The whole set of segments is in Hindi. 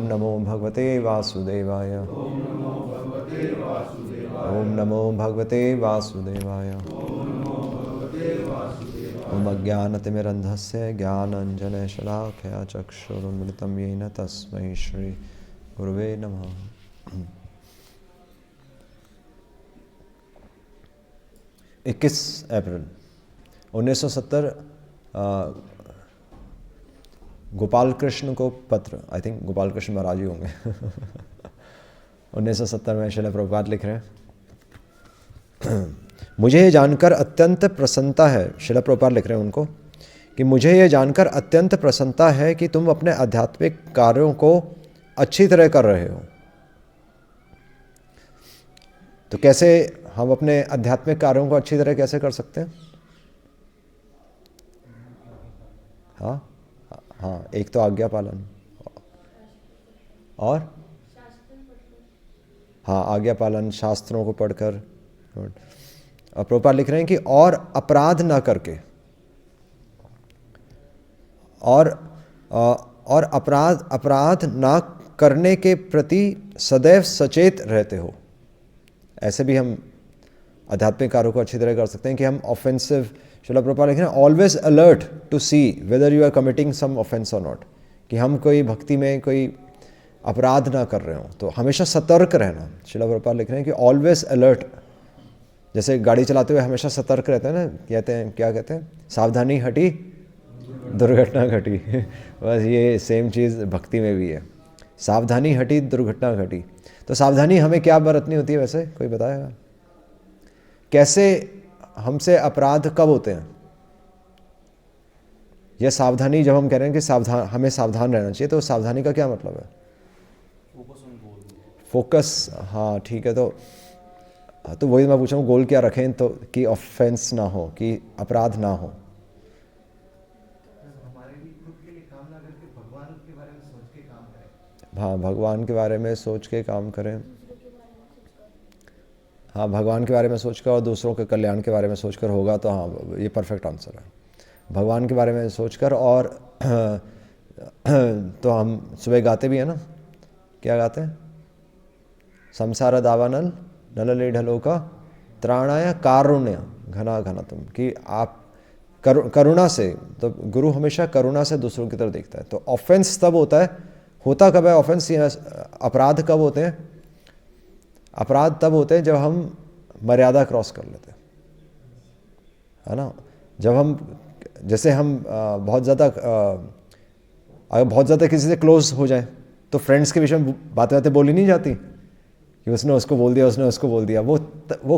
ओम नमो भगवते वासुदेवाय। ओम नमो भगवते वासुदेवाय। ओम अज्ञानतिमिरन्धस्य ज्ञानाञ्जनशलाकया चक्षुरुन्मिलितं येन तस्मै श्री गुरुवे नमः। 21 अप्रैल 1970 गोपाल कृष्ण को पत्र, आई थिंक गोपाल कृष्ण महाराज ही होंगे 1970 में श्रील प्रभुपाद लिख रहे हैं, मुझे ये जानकर अत्यंत प्रसन्नता है, श्रील प्रभुपाद लिख रहे हैं उनको, कि मुझे ये जानकर अत्यंत प्रसन्नता है कि तुम अपने आध्यात्मिक कार्यों को अच्छी तरह कर रहे हो। तो कैसे हम अपने आध्यात्मिक कार्यों को अच्छी तरह कैसे कर सकते हैं? हाँ, एक तो आज्ञा पालन, और हाँ, आज्ञा पालन, शास्त्रों को पढ़कर। और प्रभुपाद लिख रहे हैं कि और अपराध ना करके, और अपराध ना करने के प्रति सदैव सचेत रहते हो। ऐसे भी हम आध्यात्मिक कार्यों को अच्छी तरह कर सकते हैं कि हम ऑफेंसिव, श्रील प्रभुपाद लिख रहे हैं, always alert to see whether you are committing some offence और नॉट, कि हम कोई भक्ति में कोई अपराध ना कर रहे हो, तो हमेशा सतर्क रहना। श्रील प्रभुपाद लिख रहे हैं कि ऑलवेज अलर्ट, जैसे गाड़ी चलाते हुए हमेशा सतर्क रहते हैं ना, कहते हैं, क्या कहते हैं, सावधानी हटी दुर्घटना घटी बस ये सेम चीज़ भक्ति में भी है, सावधानी हटी दुर्घटना घटी। तो सावधानी हमें क्या बरतनी होती है वैसे, कोई बताएगा? कैसे हमसे अपराध कब होते हैं? यह सावधानी, जब हम कह रहे हैं कि हमें सावधान रहना चाहिए, तो सावधानी का क्या मतलब है? फोकस, हाँ ठीक है। तो वही मैं पूछ रहा हूँ, गोल क्या रखें तो कि ऑफेंस ना हो, कि अपराध ना हो। हाँ, भगवान के बारे में सोच के काम करें। हाँ, भगवान के बारे में सोचकर और दूसरों के कल्याण के बारे में सोचकर होगा तो हाँ, ये परफेक्ट आंसर है। भगवान के बारे में सोचकर, और तो हम सुबह गाते भी हैं ना, क्या गाते हैं? संसार दावानल नलले ढलो का त्राणाय कारुण्य घना घना तुम, कि आप करुणा से, तो गुरु हमेशा करुणा से दूसरों की तरफ देखता है। तो ऑफेंस तब होता है, होता कब है ऑफेंस, अपराध कब होते हैं? अपराध तब होते हैं जब हम मर्यादा क्रॉस कर लेते हैं, है ना। जब हम, जैसे हम बहुत ज़्यादा किसी से क्लोज हो जाए, तो फ्रेंड्स के विषय में बातें बोली नहीं जाती कि उसने उसको बोल दिया, उसने उसको बोल दिया। वो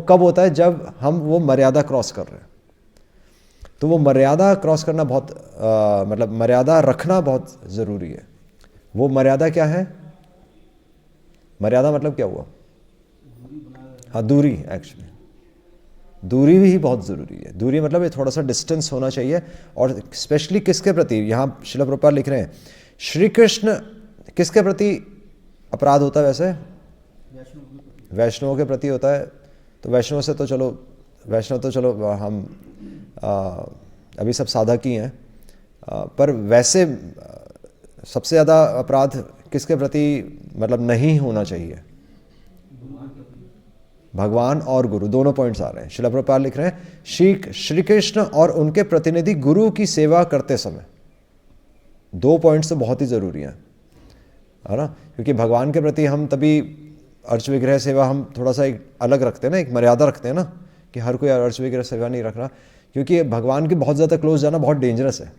कब होता है? जब हम वो मर्यादा क्रॉस कर रहे हैं। तो वो मर्यादा क्रॉस करना बहुत मतलब मर्यादा रखना बहुत ज़रूरी है। वो मर्यादा क्या है? मर्यादा मतलब क्या हुआ? हाँ, दूरी। एक्चुअली दूरी भी बहुत ज़रूरी है। दूरी मतलब ये थोड़ा सा डिस्टेंस होना चाहिए, और स्पेशली किसके प्रति? यहाँ श्रील प्रभुपाद लिख रहे हैं, श्री कृष्ण किसके प्रति अपराध होता है वैसे? वैष्णवों के प्रति होता है। तो वैष्णव तो चलो हम अभी सब साधक ही हैं, पर वैसे सबसे ज़्यादा अपराध किसके प्रति मतलब नहीं होना चाहिए? भगवान और गुरु, दोनों पॉइंट्स आ रहे हैं। श्रील प्रभुपाद लिख रहे हैं, श्री कृष्ण और उनके प्रतिनिधि गुरु की सेवा करते समय, दो पॉइंट्स तो बहुत ही ज़रूरी हैं, है ना। क्योंकि भगवान के प्रति हम तभी अर्च विग्रह सेवा हम थोड़ा सा एक अलग रखते हैं ना, एक मर्यादा रखते हैं ना, कि हर कोई अर्च विग्रह सेवा नहीं रखना, क्योंकि भगवान के बहुत ज़्यादा क्लोज जाना बहुत डेंजरस है।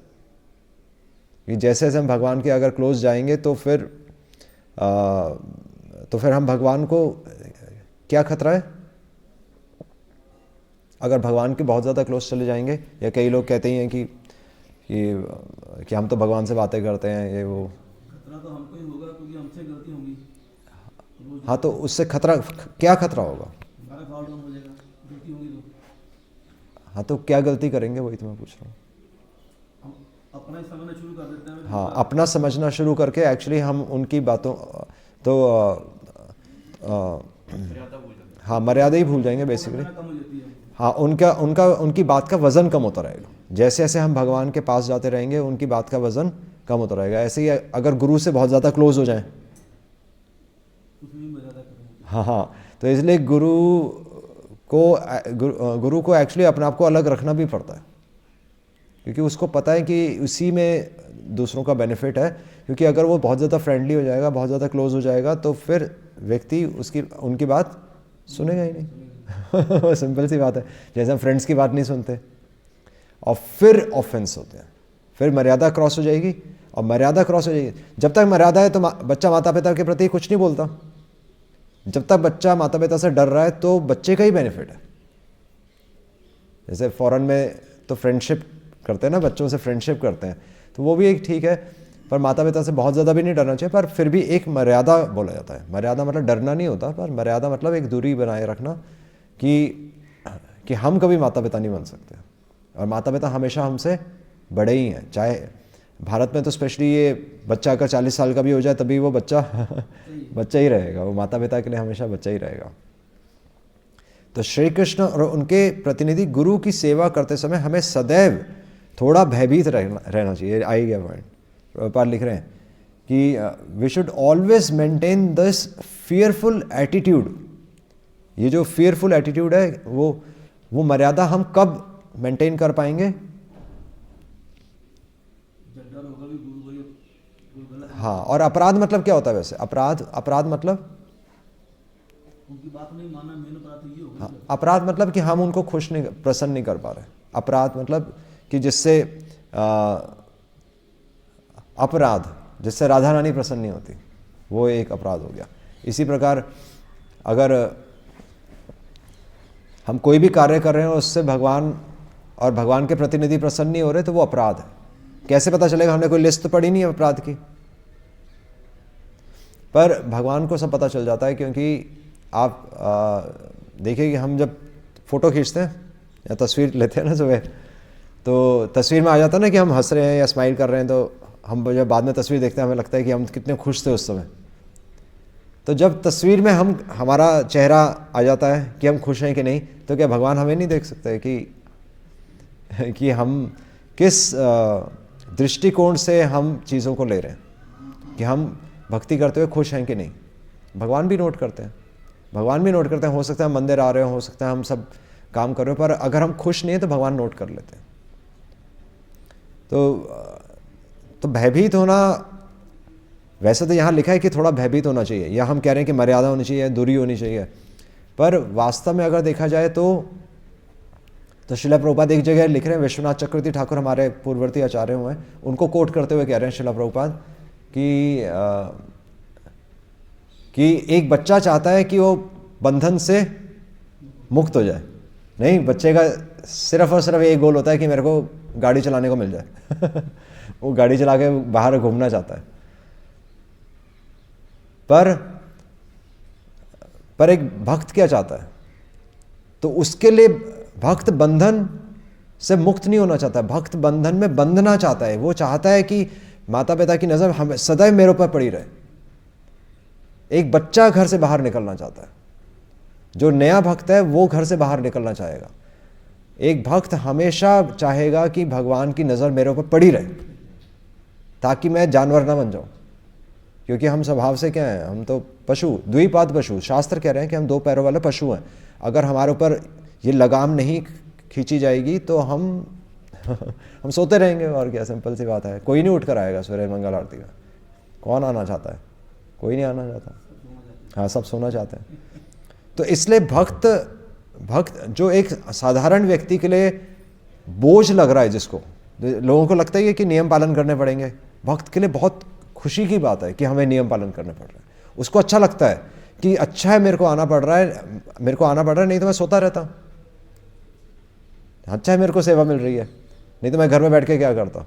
कि जैसे जैसे हम भगवान के अगर क्लोज जाएंगे तो फिर हम भगवान को, क्या खतरा है अगर भगवान के बहुत ज़्यादा क्लोज चले जाएंगे? या कई लोग कहते ही हैं कि हम तो भगवान से बातें करते हैं, ये वो। खतरा तो हमको ही होगा, क्योंकि हमसे गलती होगी। हाँ, तो उससे खतरा, क्या खतरा होगा? हमारा फॉल्ट हो जाएगा, गलती होगी तो। हाँ, तो क्या गलती करेंगे, वही तो मैं पूछ रहा हूँ। हम अपना ही समझना शुरू कर देते हैं। हाँ, अपना समझना शुरू करके एक्चुअली हम उनकी बातों तो हाँ, मर्यादा ही भूल जाएंगे बेसिकली। हाँ, उनकी बात का वज़न कम होता रहेगा। जैसे जैसे हम भगवान के पास जाते रहेंगे, उनकी बात का वज़न कम होता रहेगा। ऐसे ही अगर गुरु से बहुत ज़्यादा क्लोज हो जाएं, उसमें भी मर्यादा करें। हाँ हाँ, तो इसलिए गुरु को एक्चुअली अपने आप को अलग रखना भी पड़ता है, क्योंकि उसको पता है कि उसी में दूसरों का बेनिफिट है। क्योंकि अगर वो बहुत ज़्यादा फ्रेंडली हो जाएगा, बहुत ज़्यादा क्लोज हो जाएगा, तो फिर व्यक्ति उनकी बात सुनेगा ही नहीं। सिंपल सी बात है, जैसे हम फ्रेंड्स की बात नहीं सुनते और फिर ऑफेंस होते हैं, फिर मर्यादा क्रॉस हो जाएगी। और मर्यादा क्रॉस हो जाएगी, जब तक मर्यादा है तो बच्चा माता पिता के प्रति कुछ नहीं बोलता। जब तक बच्चा माता पिता से डर रहा है तो बच्चे का ही बेनिफिट है। जैसे फॉरेन में तो फ्रेंडशिप करते हैं ना, बच्चों से फ्रेंडशिप करते हैं, तो वो भी एक ठीक है, पर माता पिता से बहुत ज़्यादा भी नहीं डरना चाहिए। पर फिर भी एक मर्यादा बोला जाता है। मर्यादा मतलब डरना नहीं होता, पर मर्यादा मतलब एक दूरी बनाए रखना कि हम कभी माता पिता नहीं बन सकते, और माता पिता हमेशा हमसे बड़े ही हैं। चाहे भारत में तो स्पेशली ये बच्चा अगर 40 साल का भी हो जाए तभी वो बच्चा बच्चा ही रहेगा, वो माता पिता के लिए हमेशा बच्चा ही रहेगा। तो श्री कृष्ण और उनके प्रतिनिधि गुरु की सेवा करते समय हमें सदैव थोड़ा भयभीत रहना चाहिए। आई गया पॉइंट, प्रभुपाद लिख रहे हैं कि we should always maintain this fearful attitude. ये जो फियरफुल एटीट्यूड है वो मर्यादा हम कब मेंटेन कर पाएंगे? जब डर होगा भी गुरु गलत, हाँ, और अपराध मतलब क्या होता है वैसे? अपराध मतलब, उनकी बात नहीं मानना मेन अपराध तो ये होगा। हाँ, अपराध मतलब कि हम उनको प्रसन्न नहीं कर पा रहे। अपराध मतलब कि जिससे अपराध जिससे राधा रानी प्रसन्न नहीं होती, वो एक अपराध हो गया। इसी प्रकार अगर हम कोई भी कार्य कर रहे हैं और उससे भगवान और भगवान के प्रतिनिधि प्रसन्न नहीं हो रहे, तो वो अपराध है। कैसे पता चलेगा? हमने कोई लिस्ट तो पढ़ी नहीं है अपराध की, पर भगवान को सब पता चल जाता है। क्योंकि आप देखिए कि हम जब फोटो खींचते हैं या तस्वीर लेते हैं ना सुबह, तो तस्वीर में आ जाता है ना कि हम हंस रहे हैं या स्माइल कर रहे हैं, तो हम जब बाद में तस्वीर देखते हैं हमें लगता है कि हम कितने खुश थे उस समय। तो जब तस्वीर में हमारा चेहरा आ जाता है कि हम खुश हैं कि नहीं, तो क्या भगवान हमें नहीं देख सकते कि हम किस दृष्टिकोण से हम चीज़ों को ले रहे हैं, कि हम भक्ति करते हुए खुश हैं कि नहीं? भगवान भी नोट करते हैं। हो सकता है हम मंदिर आ रहे हो सकता है हम सब काम कर रहे हो, पर अगर हम खुश नहीं हैं तो भगवान नोट कर लेते हैं। तो भयभीत होना, वैसे तो यहाँ लिखा है कि थोड़ा भयभीत होना चाहिए, या हम कह रहे हैं कि मर्यादा होनी चाहिए, दूरी होनी चाहिए, पर वास्तव में अगर देखा जाए तो श्रीला प्रभुपाद एक जगह लिख रहे हैं, विश्वनाथ चक्रवर्ती ठाकुर हमारे पूर्ववर्ती आचार्य हुए हैं, उनको कोट करते हुए कह रहे हैं श्रीला प्रभुपाद कि एक बच्चा चाहता है कि वो बंधन से मुक्त हो जाए। नहीं, बच्चे का सिर्फ और सिर्फ एक गोल होता है कि मेरे को गाड़ी चलाने को मिल जाए। वो गाड़ी चला के बाहर घूमना चाहता है। पर एक भक्त क्या चाहता है? तो उसके लिए भक्त बंधन से मुक्त नहीं होना चाहता, भक्त बंधन में बंधना चाहता है। वो चाहता है कि माता पिता की नज़र हमें सदैव मेरे ऊपर पड़ी रहे। एक बच्चा घर से बाहर निकलना चाहता है, जो नया भक्त है वो घर से बाहर निकलना चाहेगा। एक भक्त हमेशा चाहेगा कि भगवान की नज़र मेरे ऊपर पड़ी रहे, ताकि मैं जानवर ना बन जाऊं। क्योंकि हम स्वभाव से क्या हैं? हम तो पशु, द्विपाद पशु। शास्त्र कह रहे हैं कि हम 2 पैरों वाले पशु हैं। अगर हमारे ऊपर ये लगाम नहीं खींची जाएगी तो हम हम सोते रहेंगे। और क्या, सिंपल सी बात है। कोई नहीं उठकर आएगा सूर्य मंगल आरती का। कौन आना चाहता है? कोई नहीं आना चाहता। हाँ, सब सोना चाहते हैं। तो इसलिए भक्त जो एक साधारण व्यक्ति के लिए बोझ लग रहा है, जिसको लोगों को लगता है कि नियम पालन करने पड़ेंगे, भक्त के लिए बहुत खुशी की बात है कि हमें नियम पालन करने पड़ रहे हैं। उसको अच्छा लगता है कि अच्छा है मेरे को आना पड़ रहा है, नहीं तो मैं सोता रहता। अच्छा है मेरे को सेवा मिल रही है, नहीं तो मैं घर में बैठ के क्या करता,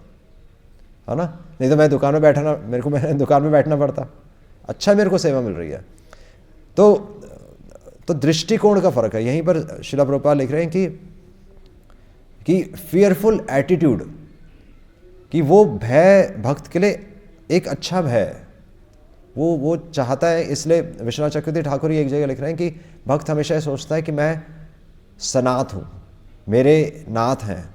है ना? नहीं तो मैं दुकान में बैठना पड़ता। अच्छा मेरे को सेवा मिल रही है। तो दृष्टिकोण का फर्क है। यहीं पर श्रीला प्रभुपाद लिख रहे हैं कि फियरफुल एटीट्यूड, कि वो भय भक्त के लिए एक अच्छा भय है। वो चाहता है। इसलिए विश्वनाथ चक्रवर्ती ठाकुर एक जगह लिख रहे हैं कि भक्त हमेशा ये सोचता है कि मैं सनाथ हूँ, मेरे नाथ हैं।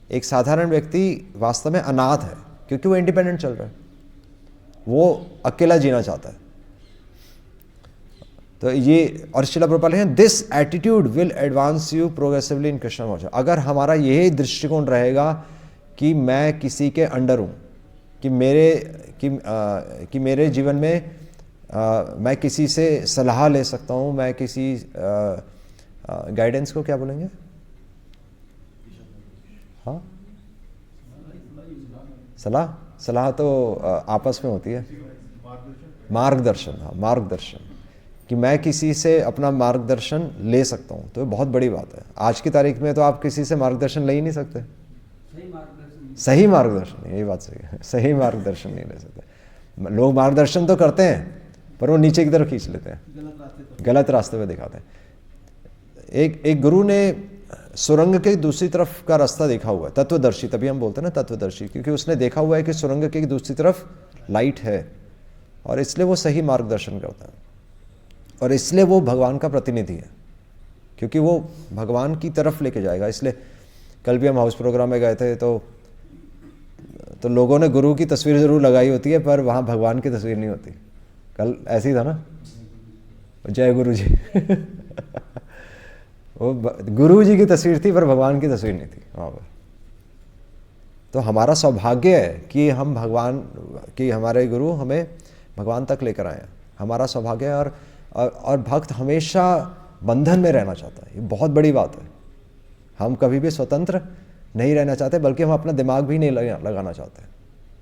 एक साधारण व्यक्ति वास्तव में अनाथ है, क्योंकि वो इंडिपेंडेंट चल रहा है, वो अकेला जीना चाहता है। तो ये, और शिला प्रभुपाद लिखते हैं this attitude will advance you progressively in Krishna consciousness. अगर हमारा यही दृष्टिकोण रहेगा कि मैं किसी के अंडर हूँ, कि मेरे जीवन में मैं किसी से सलाह ले सकता हूँ, मैं किसी गाइडेंस को क्या बोलेंगे, हाँ सलाह तो आपस में होती है, मार्गदर्शन, हाँ मार्गदर्शन, कि मैं किसी से अपना मार्गदर्शन ले सकता हूँ, तो ये बहुत बड़ी बात है। आज की तारीख में तो आप किसी से मार्गदर्शन ले ही नहीं सकते, सही मार्गदर्शन, यही बात सही है, सही मार्गदर्शन नहीं ले सकते। लोग मार्गदर्शन तो करते हैं पर वो नीचे की तरफ खींच लेते हैं, गलत रास्ते पे दिखाते हैं। एक गुरु ने सुरंग के दूसरी तरफ का रास्ता देखा हुआ है, तत्वदर्शी, तभी हम बोलते हैं ना तत्वदर्शी, क्योंकि उसने देखा हुआ है कि सुरंग के दूसरी तरफ लाइट है, और इसलिए वो सही मार्गदर्शन करता है, और इसलिए वो भगवान का प्रतिनिधि है, क्योंकि वो भगवान की तरफ लेके जाएगा। इसलिए कल भी हम हाउस प्रोग्राम में गए थे, तो लोगों ने गुरु की तस्वीर ज़रूर लगाई होती है, पर वहाँ भगवान की तस्वीर नहीं होती। कल ऐसे ही था ना, जय गुरु जी वो गुरु जी की तस्वीर थी पर भगवान की तस्वीर नहीं थी वहाँ पर। तो हमारा सौभाग्य है कि हम भगवान, कि हमारे गुरु हमें भगवान तक लेकर आए हैं, हमारा सौभाग्य है। और भक्त हमेशा बंधन में रहना चाहता है, ये बहुत बड़ी बात है। हम कभी भी स्वतंत्र नहीं रहना चाहते, बल्कि हम अपना दिमाग भी नहीं लगाना चाहते।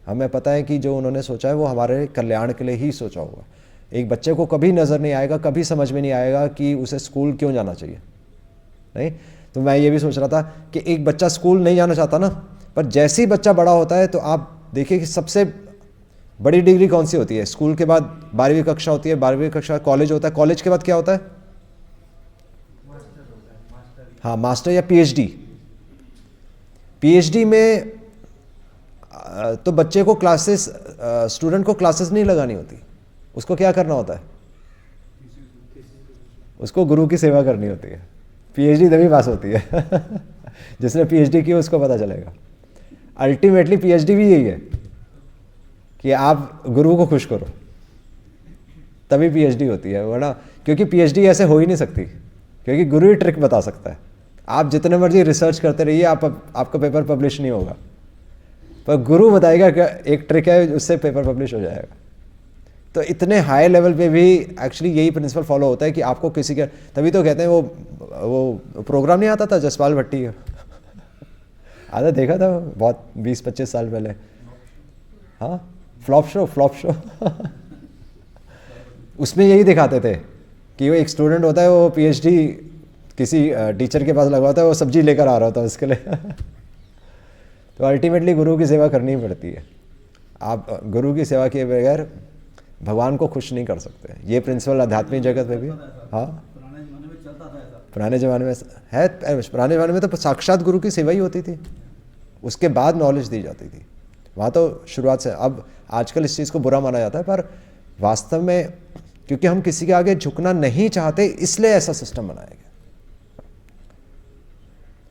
हमें पता है कि जो उन्होंने सोचा है वो हमारे कल्याण के लिए ही सोचा होगा। एक बच्चे को कभी नज़र नहीं आएगा, कभी समझ में नहीं आएगा कि उसे स्कूल क्यों जाना चाहिए, नहीं। तो मैं ये भी सोच रहा था कि एक बच्चा स्कूल नहीं जाना चाहता ना, पर जैसे ही बच्चा बड़ा होता है तो आप देखिए कि सबसे बड़ी डिग्री कौन सी होती है। स्कूल के बाद 12वीं कक्षा होती है, 12वीं कक्षा कॉलेज होता है, कॉलेज के बाद क्या होता है, हाँ मास्टर या पीएचडी। पीएचडी में तो बच्चे को क्लासेस, स्टूडेंट को क्लासेस नहीं लगानी होती, उसको क्या करना होता है, उसको गुरु की सेवा करनी होती है। पीएचडी तभी पास होती है जिसने पीएचडी की उसको पता चलेगा। अल्टीमेटली पीएचडी भी यही है कि आप गुरु को खुश करो, तभी पीएचडी होती है, वरना क्योंकि पीएचडी ऐसे हो ही नहीं सकती, क्योंकि गुरु ही ट्रिक बता सकता है। आप जितने मर्जी रिसर्च करते रहिए, आपका पेपर पब्लिश नहीं होगा, पर गुरु बताएगा कि एक ट्रिक है, उससे पेपर पब्लिश हो जाएगा। तो इतने हाई लेवल पे भी एक्चुअली यही प्रिंसिपल फॉलो होता है कि आपको किसी के, तभी तो कहते हैं वो प्रोग्राम नहीं आता था जसपाल भट्टी का आधा देखा था बहुत 20-25 साल पहले, हाँ फ्लॉप शो उसमें यही दिखाते थे कि वो एक स्टूडेंट होता है, वो पीएचडी किसी टीचर के पास लगवाता है, वो सब्जी लेकर आ रहा होता है उसके लिए तो अल्टीमेटली गुरु की सेवा करनी ही पड़ती है। आप गुरु की सेवा किए बगैर भगवान को खुश नहीं कर सकते। ये प्रिंसिपल आध्यात्मिक जगत में भी, हाँ पुराने ज़माने में है, पुराने ज़माने में तो साक्षात गुरु की सेवा ही होती थी, उसके बाद नॉलेज दी जाती थी। वहाँ तो शुरुआत से, अब आजकल इस चीज़ को बुरा माना जाता है, पर वास्तव में क्योंकि हम किसी के आगे झुकना नहीं चाहते, इसलिए ऐसा सिस्टम बनाया गया।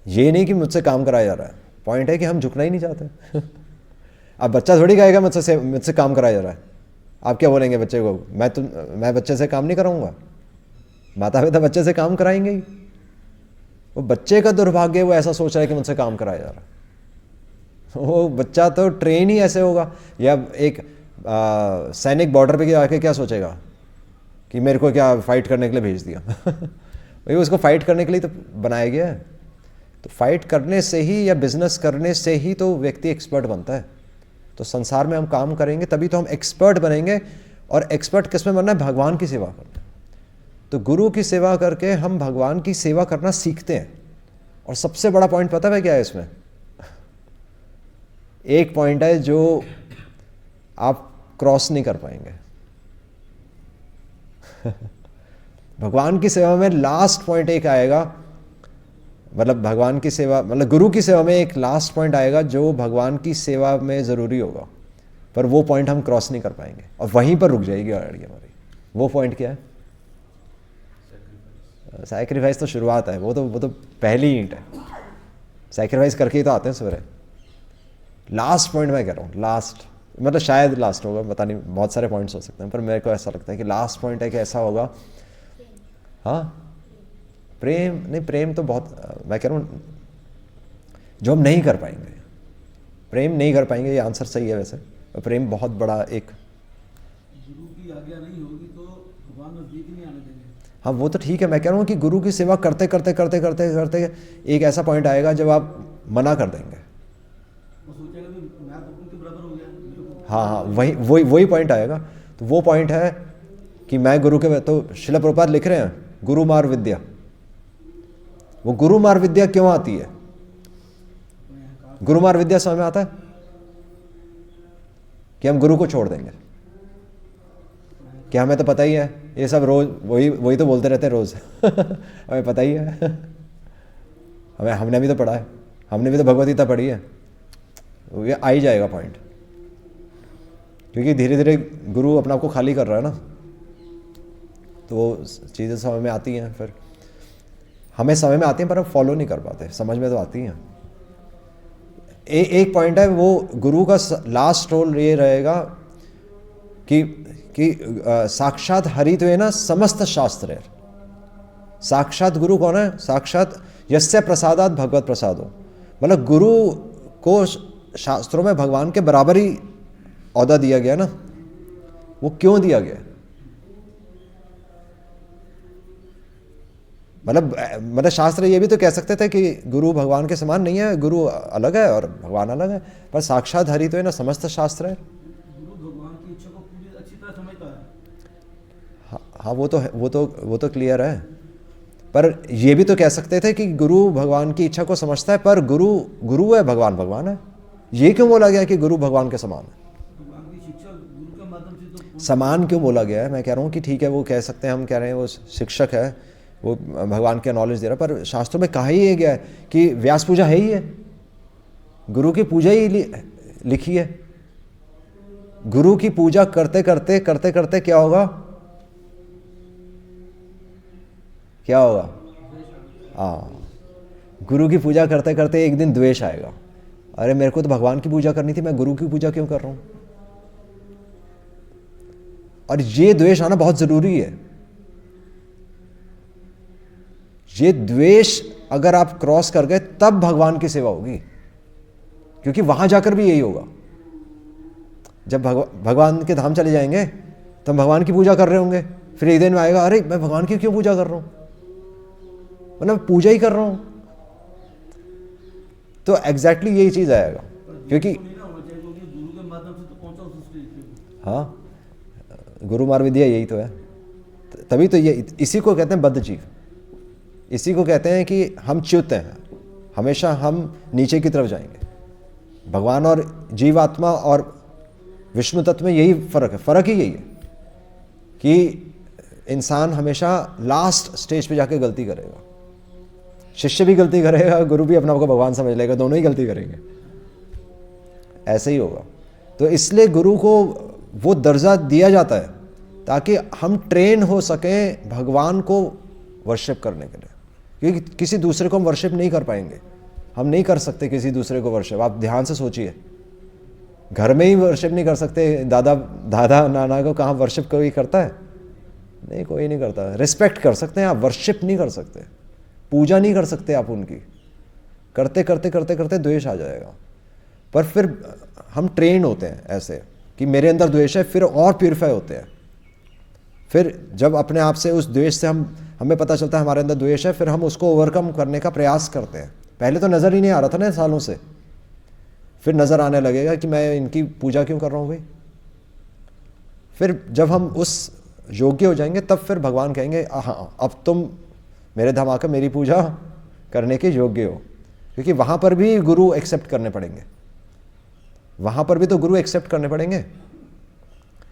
ये नहीं कि मुझसे काम कराया जा रहा है, पॉइंट है कि हम झुकना ही नहीं चाहते अब बच्चा थोड़ी कहेगा मुझसे काम कराया जा रहा है। आप क्या बोलेंगे बच्चे को, मैं बच्चे से काम नहीं कराऊंगा? माता पिता बच्चे से काम कराएंगे ही। वो बच्चे का दुर्भाग्य, वो ऐसा सोच रहा है कि मुझसे काम कराया जा रहा है। वो बच्चा तो ट्रेन ही ऐसे होगा। या एक सैनिक बॉर्डर पे आके क्या सोचेगा कि मेरे को क्या फाइट करने के लिए भेज दिया भाई उसको फाइट करने के लिए तो बनाया गया है। तो फाइट करने से ही या बिजनेस करने से ही तो व्यक्ति एक्सपर्ट बनता है। तो संसार में हम काम करेंगे तभी तो हम एक्सपर्ट बनेंगे। और एक्सपर्ट किस में बनना है? भगवान की सेवा करना। तो गुरु की सेवा करके हम भगवान की सेवा करना सीखते हैं। और सबसे बड़ा पॉइंट पता है क्या है इसमें? एक पॉइंट है जो आप क्रॉस नहीं कर पाएंगे भगवान की सेवा में लास्ट पॉइंट एक आएगा, मतलब भगवान की सेवा, मतलब गुरु की सेवा में एक लास्ट पॉइंट आएगा जो भगवान की सेवा में ज़रूरी होगा, पर वो पॉइंट हम क्रॉस नहीं कर पाएंगे और वहीं पर रुक जाएगी गाड़ी हमारी। वो पॉइंट क्या है? सैक्रिफाइस तो शुरुआत है, वो तो पहली ईंट है। सैक्रिफाइस करके ही तो आते हैं सवेरे। लास्ट पॉइंट मैं कह रहा हूँ, लास्ट मतलब शायद लास्ट होगा, पता नहीं, बहुत सारे पॉइंट्स हो सकते हैं, पर मेरे को ऐसा लगता है कि लास्ट पॉइंट है कि ऐसा होगा हाँ, प्रेम नहीं, प्रेम तो बहुत, मैं कह रहा हूँ जो हम नहीं कर पाएंगे, प्रेम नहीं कर पाएंगे, ये आंसर सही है वैसे। प्रेम बहुत बड़ा एक, गुरु की आज्ञा नहीं होगी तो भगवान नजदीक नहीं आने देंगे। हाँ वो तो ठीक है, मैं कह रहा हूँ कि गुरु की सेवा करते करते करते करते करते एक ऐसा पॉइंट आएगा जब आप मना कर देंगे। वो सोचेगा कि मैं तो उनके बराबर हो गया, मेरे को हाँ हाँ, वही पॉइंट आएगा। तो वो पॉइंट है कि मैं गुरु के, तो श्रील प्रभुपाद लिख रहे हैं गुरु मार विद्या। वो गुरु मार विद्या क्यों आती है? गुरु मार विद्या समझ में आता है कि हम गुरु को छोड़ देंगे, कि हमें तो पता ही है, ये सब रोज वही तो बोलते रहते हैं रोज हमें पता ही है हमने भी तो पढ़ा है, हमने भी तो भगवद गीता पढ़ी है। ये आ ही जाएगा पॉइंट, क्योंकि धीरे धीरे गुरु अपने आप को खाली कर रहा है ना, तो वो चीज़ें समझ में आती हैं। फिर हमें समझ में आती हैं पर हम फॉलो नहीं कर पाते, समझ में तो आती हैं। एक पॉइंट है, वो गुरु का लास्ट रोल ये रहेगा कि साक्षात हरित हुए ना समस्त शास्त्र। साक्षात गुरु कौन है? साक्षात यस्य प्रसादात भगवत प्रसादो, मतलब गुरु को शास्त्रों में भगवान के बराबर ही औहदा दिया गया ना। वो क्यों दिया गया? मतलब शास्त्र ये भी तो कह सकते थे कि गुरु भगवान के समान नहीं है, गुरु अलग है और भगवान अलग है, पर साक्षात हरि तो है ना समस्त शास्त्र है। गुरु भगवान की इच्छा को पूरी अच्छी तरह समझता है। हाँ वो तो क्लियर है, पर ये भी तो कह सकते थे कि गुरु भगवान की इच्छा को समझता है, पर गुरु है, भगवान भगवान है। ये क्यों बोला गया कि गुरु भगवान के समान है? भगवान की शिक्षा गुरु के माध्यम से तो समान क्यों बोला गया है? मैं कह रहा हूँ कि ठीक है, वो कह सकते हैं, हम कह रहे हैं वो शिक्षक है, वो भगवान के नॉलेज दे रहा है, पर शास्त्रों में कहा ही ये गया है कि व्यास पूजा है ही है, गुरु की पूजा ही लिखी है। गुरु की पूजा करते करते करते करते क्या होगा? क्या होगा? हाँ, गुरु की पूजा करते करते एक दिन द्वेष आएगा। अरे मेरे को तो भगवान की पूजा करनी थी, मैं गुरु की पूजा क्यों कर रहा हूं? और ये द्वेष आना बहुत जरूरी है। ये द्वेष अगर आप क्रॉस कर गए तब भगवान की सेवा होगी, क्योंकि वहां जाकर भी यही होगा। जब भगवान के धाम चले जाएंगे तब भगवान की पूजा कर रहे होंगे, फिर एक दिन में आएगा, अरे मैं भगवान की क्यों पूजा कर रहा हूं, मतलब पूजा ही कर रहा हूं। तो एग्जैक्टली यही चीज आएगा, क्योंकि नहीं ना होना चाहिए, क्योंकि गुरु के माध्यम से तो पहुंचा उस स्टेज पे। हाँ, गुरु मार विद्या यही तो है। तभी तो ये, इसी को कहते हैं बद्ध जीव, इसी को कहते हैं कि हम च्युत हैं, हमेशा हम नीचे की तरफ जाएंगे। भगवान और जीवात्मा और विष्णु तत्व में यही फर्क है, फर्क ही यही है कि इंसान हमेशा लास्ट स्टेज पे जाके गलती करेगा। शिष्य भी गलती करेगा, गुरु भी अपना को भगवान समझ लेगा, दोनों ही गलती करेंगे, ऐसे ही होगा। तो इसलिए गुरु को वो दर्जा दिया जाता है ताकि हम ट्रेन हो सकें भगवान को वर्शिप करने के लिए, क्योंकि किसी दूसरे को हम वर्शिप नहीं कर पाएंगे, हम नहीं कर सकते किसी दूसरे को वर्शिप। आप ध्यान से सोचिए, घर में ही वर्शिप नहीं कर सकते, दादा नाना को कहाँ वर्शिप कोई करता है? नहीं, कोई नहीं करता। रिस्पेक्ट कर सकते हैं आप, वर्शिप नहीं कर सकते, पूजा नहीं कर सकते आप उनकी। करते करते करते करते द्वेष आ जाएगा। पर फिर हम ट्रेन होते हैं ऐसे कि मेरे अंदर द्वेष है, फिर और प्यूरिफाई होते हैं। फिर जब अपने आप से उस द्वेष से हमें पता चलता है हमारे अंदर द्वेष है, फिर हम उसको ओवरकम करने का प्रयास करते हैं। पहले तो नज़र ही नहीं आ रहा था ना सालों से, फिर नज़र आने लगेगा कि मैं इनकी पूजा क्यों कर रहा हूँ भाई। फिर जब हम उस योग्य हो जाएंगे तब फिर भगवान कहेंगे हाँ अब तुम मेरे धाम आकर मेरी पूजा करने के योग्य हो, क्योंकि वहाँ पर भी गुरु एक्सेप्ट करने पड़ेंगे, वहाँ पर भी तो गुरु एक्सेप्ट करने पड़ेंगे,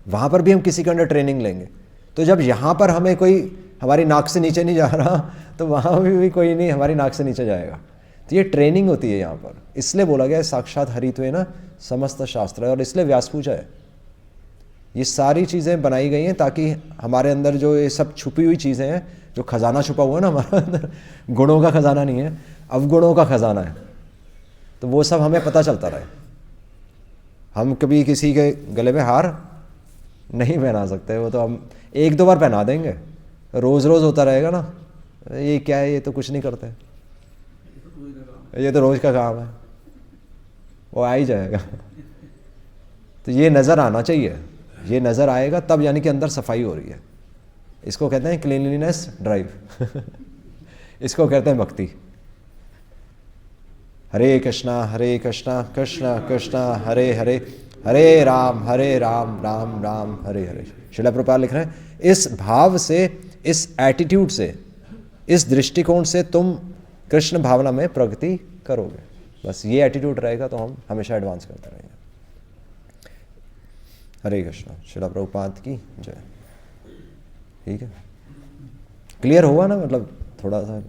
वहाँ पर भी हम किसी के अंडर ट्रेनिंग लेंगे। तो जब यहाँ पर हमें कोई हमारी नाक से नीचे नहीं जा रहा, तो वहाँ भी कोई नहीं हमारी नाक से नीचे जाएगा। तो ये ट्रेनिंग होती है यहाँ पर, इसलिए बोला गया है साक्षात हरित्वे न समस्त शास्त्र है, और इसलिए व्यास पूजा है। ये सारी चीज़ें बनाई गई हैं ताकि हमारे अंदर जो ये सब छुपी हुई चीज़ें हैं, जो खजाना छुपा हुआ है ना हमारे अंदर, गुणों का खजाना नहीं है, अवगुणों का खजाना है, तो वो सब हमें पता चलता रहे। हम कभी किसी के गले में हार नहीं पहना सकते, वो तो हम एक दो बार पहना देंगे, रोज़ रोज़ होता रहेगा ना, ये क्या है, ये तो कुछ नहीं करते, ये तो रोज़ का काम है, वो आ ही जाएगा। तो ये नज़र आना चाहिए, ये नज़र आएगा तब यानी कि अंदर सफाई हो रही है। इसको कहते हैं क्लीनलीनेस ड्राइव इसको कहते हैं भक्ति। हरे कृष्णा कृष्ण कृष्ण हरे हरे, हरे राम राम राम हरे हरे। श्रील प्रभुपाद लिख रहे हैं इस भाव से, इस एटीट्यूड से, इस दृष्टिकोण से तुम कृष्ण भावना में प्रगति करोगे। बस ये एटीट्यूड रहेगा तो हम हमेशा एडवांस करते रहेंगे। हरे कृष्ण। श्रील प्रभुपाद की जय। ठीक है, क्लियर हुआ ना, मतलब थोड़ा सा